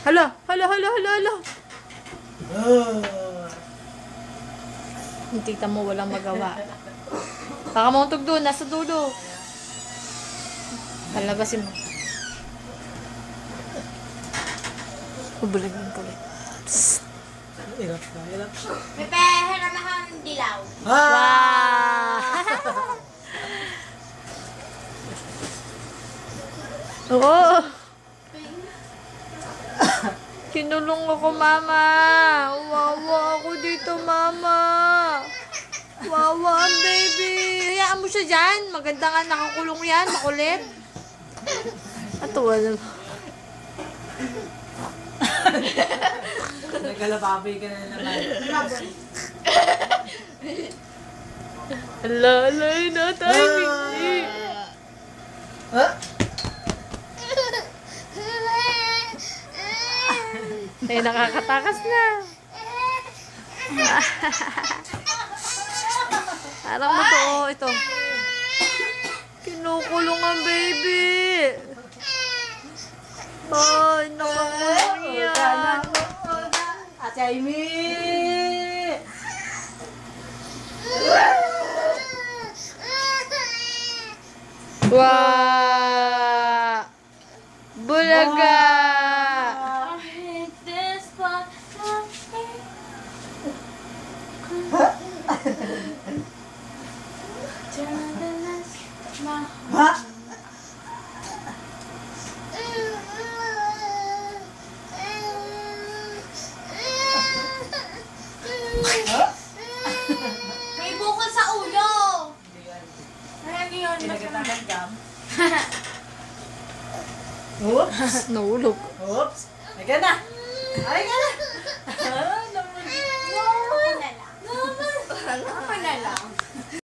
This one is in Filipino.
Hala, hala, hala, hala, hala. Yung tita mo walang magawa. Baka mauntog doon, nasa dulo. Palabasin mo. Bubulag yung kulit. Hirap na, hirap. May pehiramahan ng dilaw. Wow! Oo! Kinulong ako, mama. Wawa ako dito, mama. Wawa ang baby. Hayaan mo siya dyan. Maganda nga nakakulong yan. Makulit. Atuwa naman. Nagkalababi ka na naman. Ala, ala, na timing. Ay, nakakatakas na. Parang mo to, ito. Kinukulong ang baby. Ay, nakakulong yan. Ate Amy! Wow! Bulaga! Ha? May bukol sa ulo. Ano yun? Pinagkatagam. Oops! Nahulog. Oops! Ay ka na! Ay ka na!